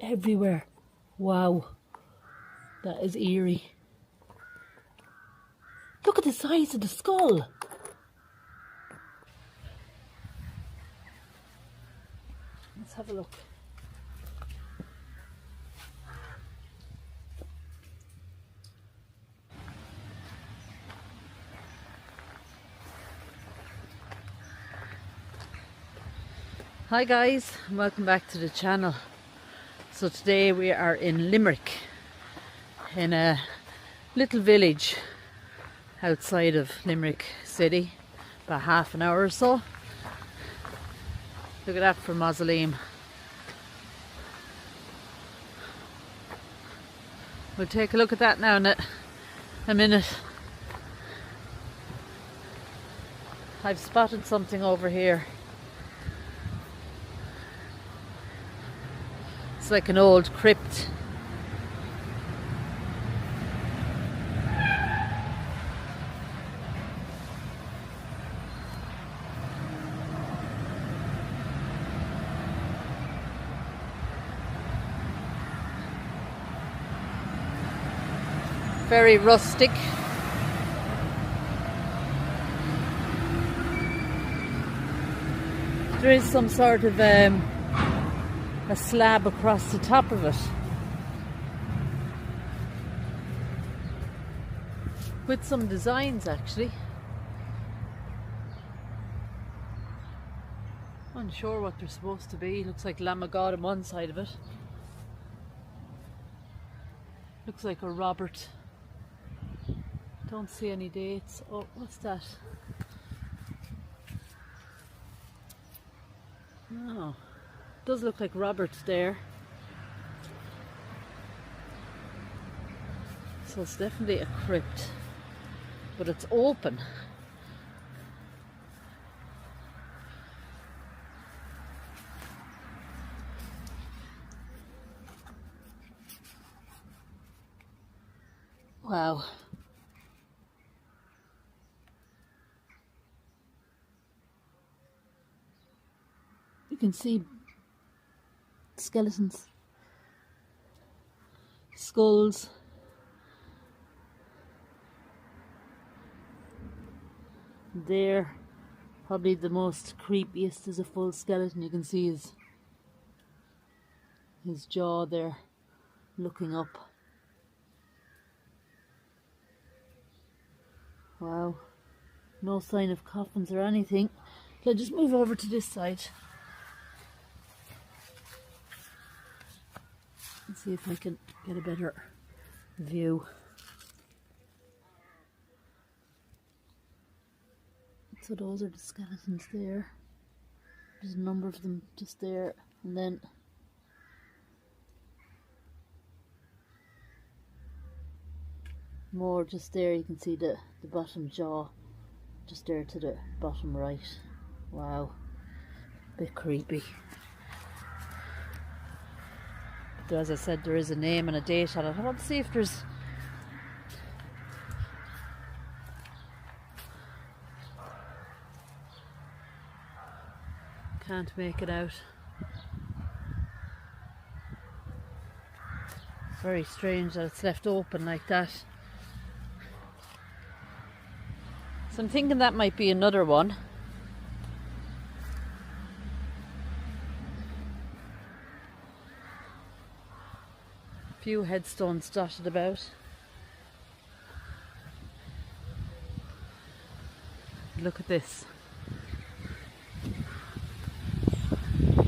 Everywhere. Wow. That is eerie. Look at the size of the skull. Let's have a look. Hi guys, and welcome back to the channel. So today we are in Limerick, in a little village outside of Limerick city, about half an hour or so. Look at that for mausoleum. We'll take a look at that now in a minute. I've spotted something over here. It's like an old crypt. Very rustic. There is some sort of a slab across the top of it with some designs actually. Unsure what they're supposed to be. Looks like Lamb of God on one side of it. Looks like a Robert. Don't see any dates. Oh, what's that? Oh, does look like Robert's there. So it's definitely a crypt, but it's open. Wow. You can see skeletons, skulls. There, probably the most creepiest is a full skeleton. You can see his jaw there, looking up. Wow, no sign of coffins or anything. Let's just move over to this side. Let's see if I can get a better view. So those are the skeletons there. There's a number of them just there, and then more just there. You can see the bottom jaw just there to the bottom right. Wow, bit creepy. But as I said, there is a name and a date on it. I want to see if there's can't make it out. Very strange that it's left open like that. So I'm thinking that might be another one. Few headstones dotted about. Look at this.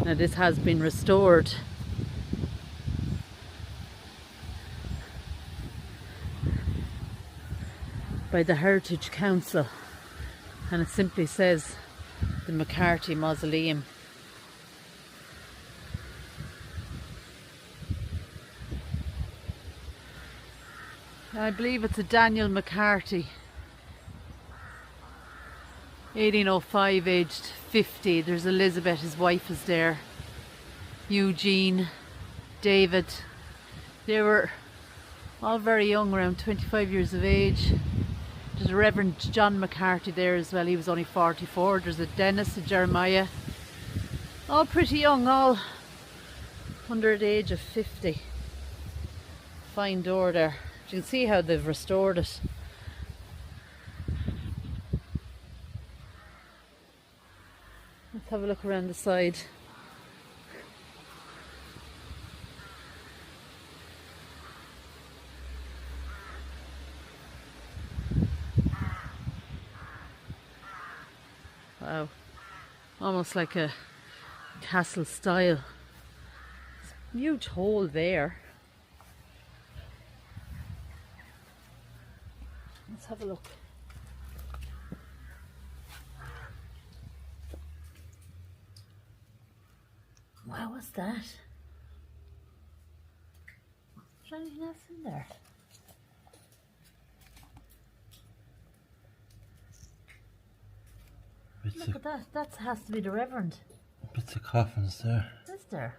Now this has been restored. By the Heritage Council, and it simply says the McCarthy Mausoleum. I believe it's a Daniel McCarthy, 1805, aged 50. There's Elizabeth, his wife, is there. Eugene, David. They were all very young, around 25 years of age. There's a Reverend John McCarthy there as well. He was only 44. There's a Dennis, a Jeremiah. All pretty young, all under the age of 50. Fine door there. You can see how they've restored it. Let's have a look around the side. Wow, almost like a castle style. Huge hole there. Let's have a look. Wow, what's that? Is there anything else in there? Look at that. That has to be the Reverend. Bits of coffins there. Is there?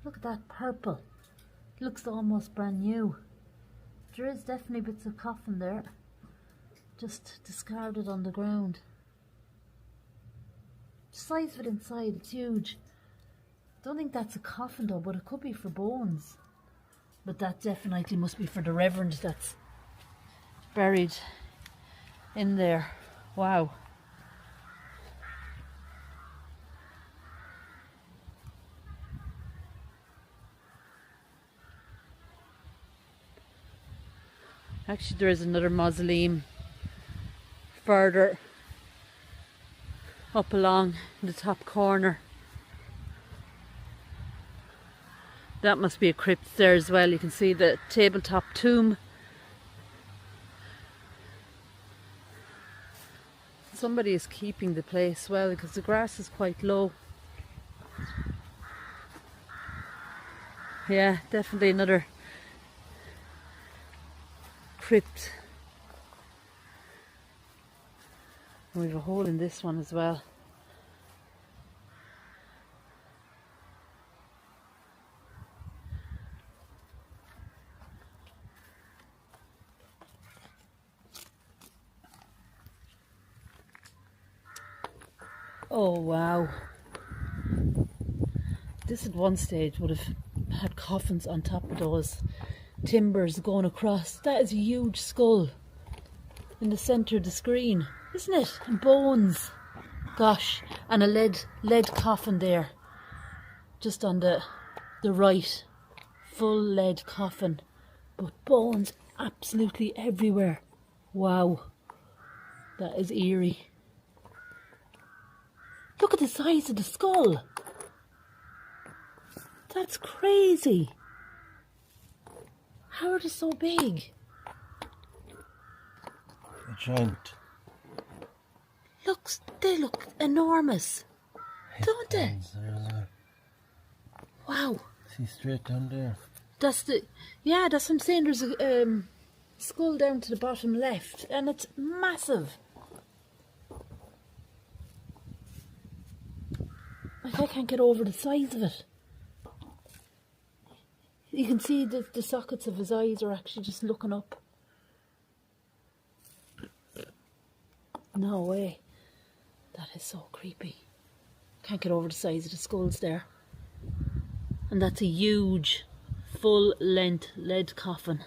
Look at that purple. Looks almost brand new. There is definitely bits of coffin there. Just discarded on the ground. The size of it inside, it's huge. Don't think that's a coffin though, but it could be for bones. But that definitely must be for the Reverend that's buried in there. Wow. Actually, there is another mausoleum further up along the top corner. That must be a crypt there as well. You can see the tabletop tomb. Somebody is keeping the place well because the grass is quite low. Yeah, definitely another crypt. We have a hole in this one as well. Oh wow. This at one stage would have had coffins on top of those timbers going across. That is a huge skull in the centre of the screen, isn't it? And bones. Gosh, and a lead coffin there. Just on the right. Full lead coffin. But bones absolutely everywhere. Wow. That is eerie. Look at the size of the skull. That's crazy. How are they so big? A giant. They look enormous, don't they? There. Wow. See straight down there. That's what I'm saying. There's a skull down to the bottom left, and it's massive. Like, I can't get over the size of it. You can see the sockets of his eyes are actually just looking up. No way. That is so creepy. Can't get over the size of the skulls there. And that's a huge, full-length lead coffin.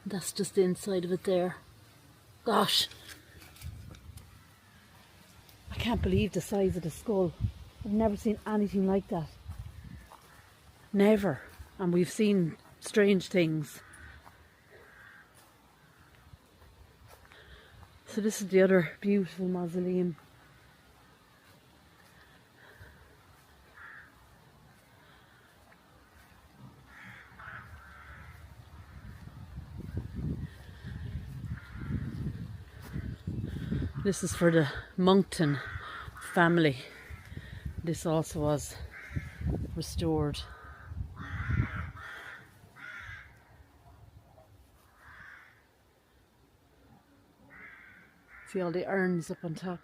That's just the inside of it there. Gosh. I can't believe the size of the skull. I've never seen anything like that. Never. And we've seen strange things. So this is the other beautiful mausoleum. This is for the Monton family. This also was restored. See all the urns up on top.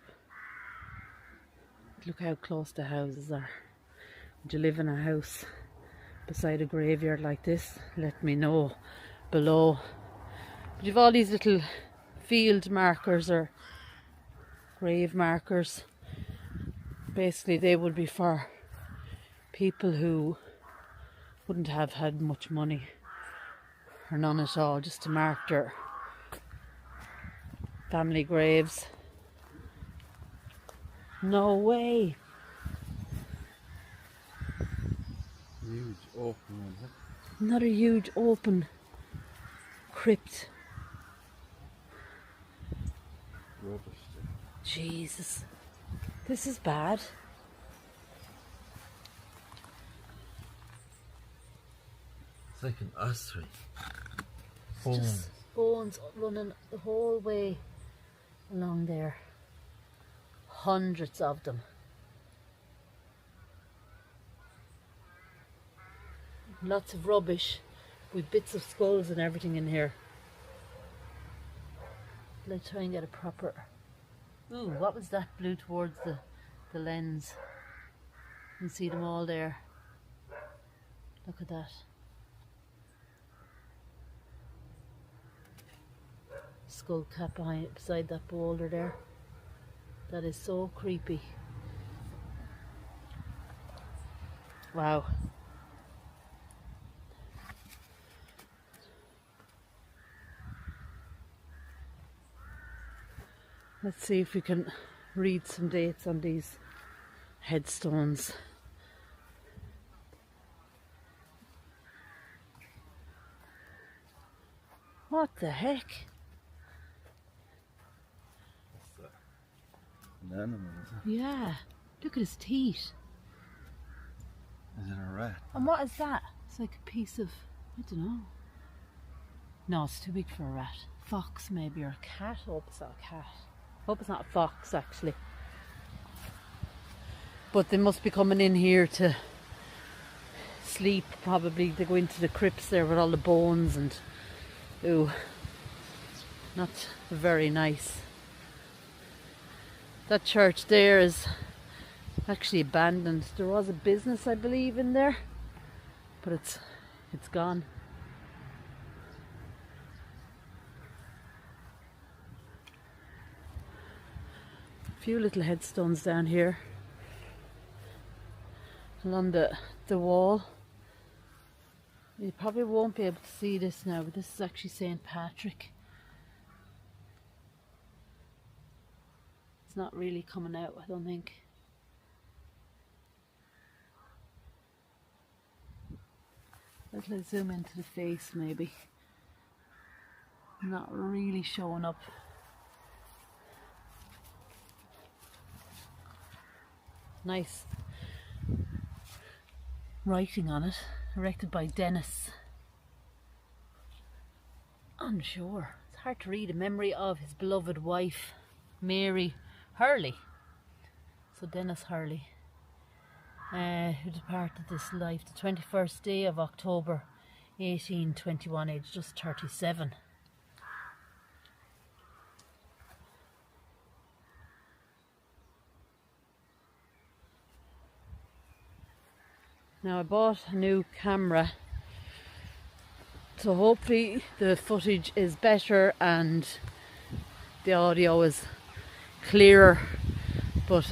Look how close the houses are. Would you live in a house beside a graveyard like this? Let me know below. But you've all these little field markers or grave markers. Basically, they would be for people who wouldn't have had much money or none at all, just to mark their family graves. No way. Huge open one. Another huge open crypt. Rubbish. Jesus. This is bad. It's like an osprey. Just bones running the whole way along there. Hundreds of them. Lots of rubbish with bits of skulls and everything in here. Let's try and get a proper... Ooh, what was that blew towards the lens? You can see them all there. Look at that. Skull cap beside that boulder there. That is so creepy. Wow. Let's see if we can read some dates on these headstones. What the heck? An animal, is it? Yeah, look at his teeth. Is it a rat? And what is that? It's like a piece of, I don't know. No, it's too big for a rat. Fox maybe, or a cat. I hope it's not a cat. I hope it's not a fox actually. But they must be coming in here to sleep probably. They go into the crypts there with all the bones and... Ooh, not very nice. That church there is actually abandoned. There was a business, I believe, in there, but it's gone. A few little headstones down here along the wall. You probably won't be able to see this now, but this is actually St. Patrick. It's not really coming out, I don't think. Let's zoom into the face maybe. Not really showing up. Nice writing on it. Erected by Dennis. Unsure. It's hard to read. In memory of his beloved wife, Mary Hurley. So Dennis Hurley, who departed this life the 21st day of October 1821, aged just 37. Now I bought a new camera, so hopefully the footage is better and the audio is clearer, but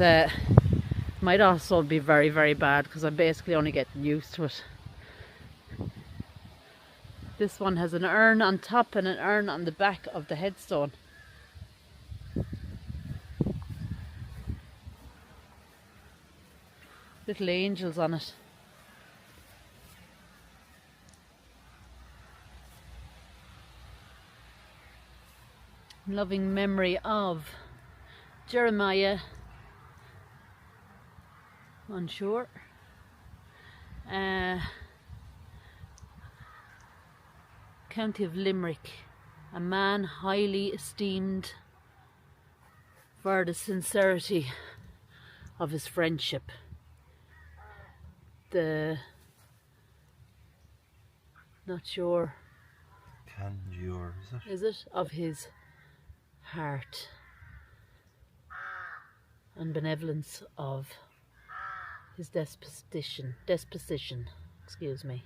might also be very, very bad because I'm basically only getting used to it. This one has an urn on top and an urn on the back of the headstone. Little angels on it. Loving memory of Jeremiah, unsure, County of Limerick, a man highly esteemed for the sincerity of his friendship. Not sure. Candure, is it? Is it? Of his heart and benevolence of his disposition, excuse me.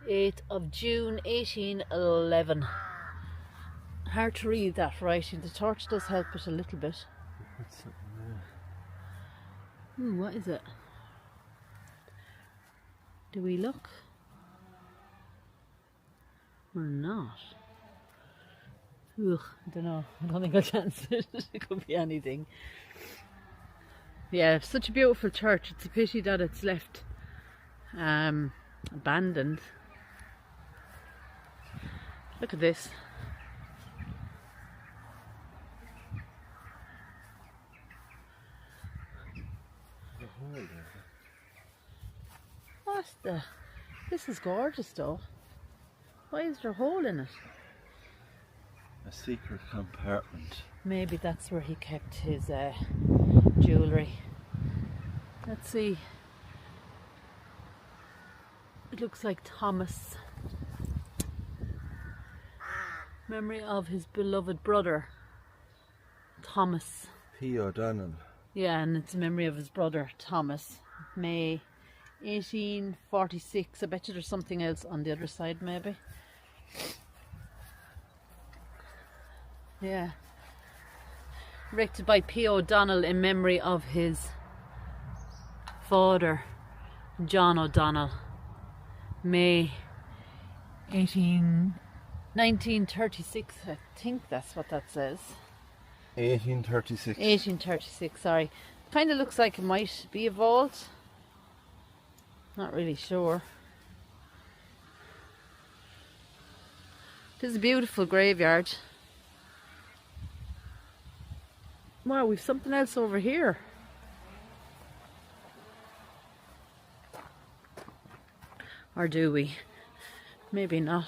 8th of June 1811. Hard to read that writing. The torch does help it a little bit. Ooh, what is it? Do we look? Or not? Ugh, I don't know. I don't think I'll chance it. It could be anything. Yeah, it's such a beautiful church. It's a pity that it's left abandoned. Look at this. What the? This is gorgeous though. Why is there a hole in it? A secret compartment. Maybe that's where he kept his jewellery. Let's see. It looks like Thomas. Memory of his beloved brother, Thomas. P. O'Donnell. Yeah, and it's a memory of his brother, Thomas. May 1846. I bet you there's something else on the other side, maybe. Yeah. Erected by P. O'Donnell in memory of his father, John O'Donnell. May 1936, I think that's what that says. 1836. 1836, sorry. Kind of looks like it might be a vault. Not really sure. This is a beautiful graveyard. Wow, we've something else over here. Or do we? Maybe not.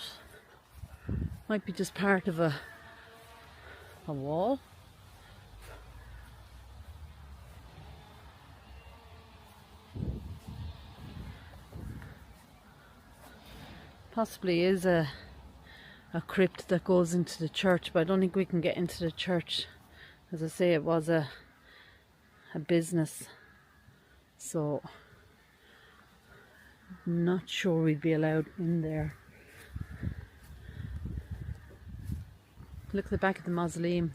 Might be just part of a wall. Possibly is a crypt that goes into the church, but I don't think we can get into the church. As I say, it was a business, so I'm not sure we'd be allowed in there. Look at the back of the mausoleum.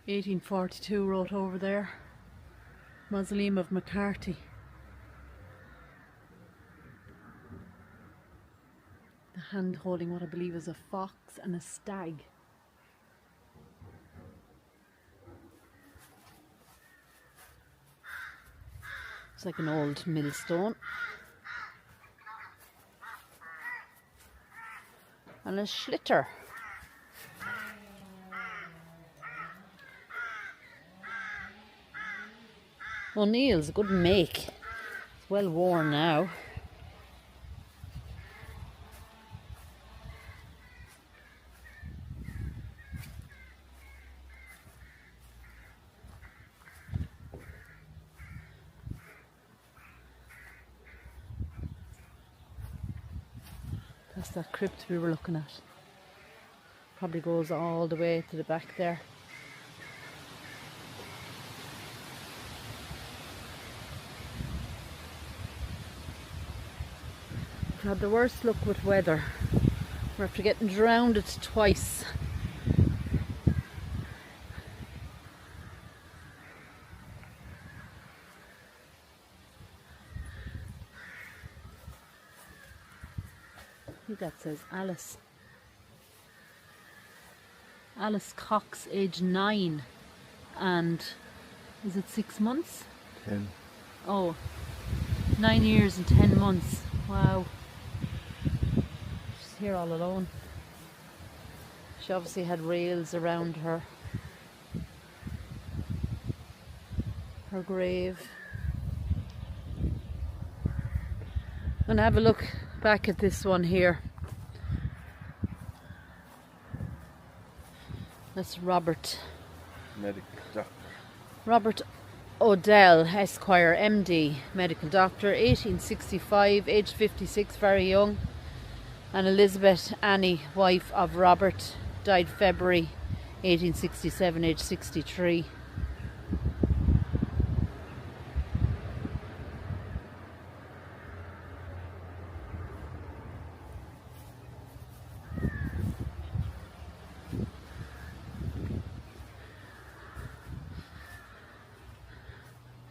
"1842" wrote over there. Mausoleum of McCarthy. The hand holding what I believe is a fox and a stag. It's like an old millstone. And a schlitter. O'Neill's a good make. It's well worn now. That's that crypt we were looking at. Probably goes all the way to the back there. We've had the worst luck with weather. We're after getting drowned twice. I think that says Alice. Alice Cox, age 9, and is it 6 months? 10. Oh, 9 years and 10 months. Wow. She's here all alone. She obviously had rails around her grave. I'm gonna have a look back at this one here. That's Robert. Medical doctor. Robert Odell, Esquire, MD, medical doctor, 1865, age 56, very young. And Elizabeth Annie, wife of Robert, died February 1867, age 63.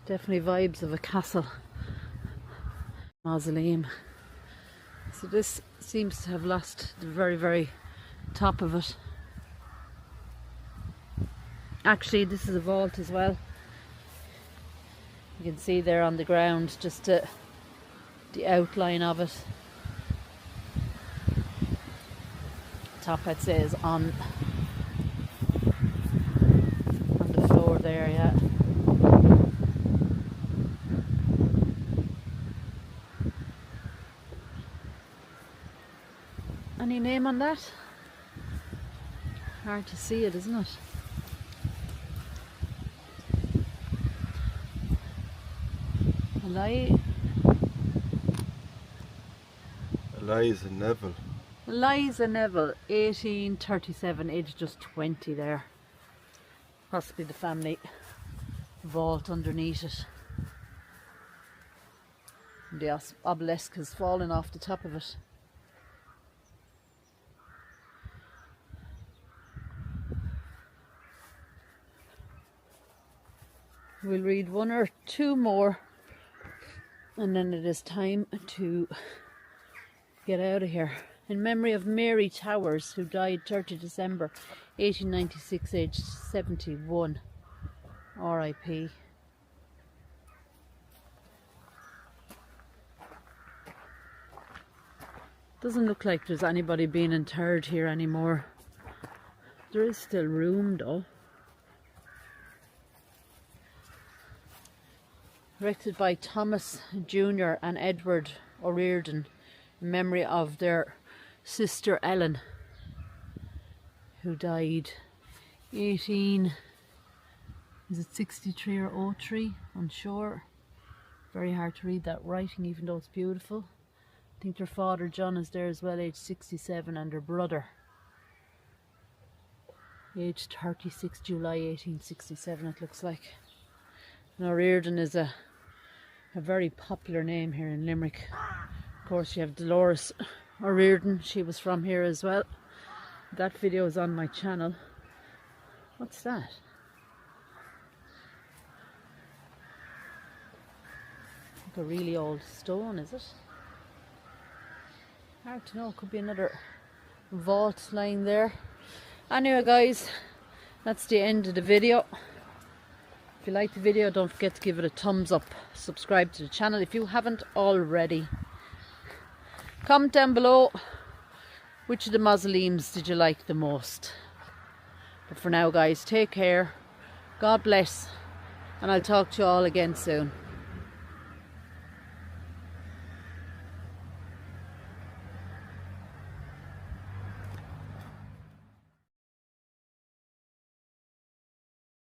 Definitely vibes of a castle mausoleum. So this seems to have lost the very, very top of it. Actually, this is a vault as well. You can see there on the ground just the outline of it. Top, I'd say, is on the floor there, yeah. Any name on that? Hard to see it, isn't it? Eliza Neville. Eliza Neville, 1837, age just 20 there. Possibly the family vault underneath it. And the obelisk has fallen off the top of it. We'll read one or two more and then it is time to get out of here. In memory of Mary Towers, who died 30 December 1896, aged 71. R.I.P. Doesn't look like there's anybody being interred here anymore. There is still room though. Erected by Thomas Jr. and Edward O'Riordan in memory of their sister Ellen, who died 63 or 03? Unsure. Very hard to read that writing even though it's beautiful. I think their father John is there as well, age 67, and their brother, age 36, July 1867 it looks like. And O'Riordan is a very popular name here in Limerick. Of course you have Dolores O'Riordan, she was from here as well. That video is on my channel. What's that? Like a really old stone, is it? Hard to know, could be another vault lying there. Anyway guys, that's the end of the video. If you like the video, don't forget to give it a thumbs up. Subscribe to the channel if you haven't already. Comment down below which of the mausoleums did you like the most. But for now guys, take care, God bless, and I'll talk to you all again soon.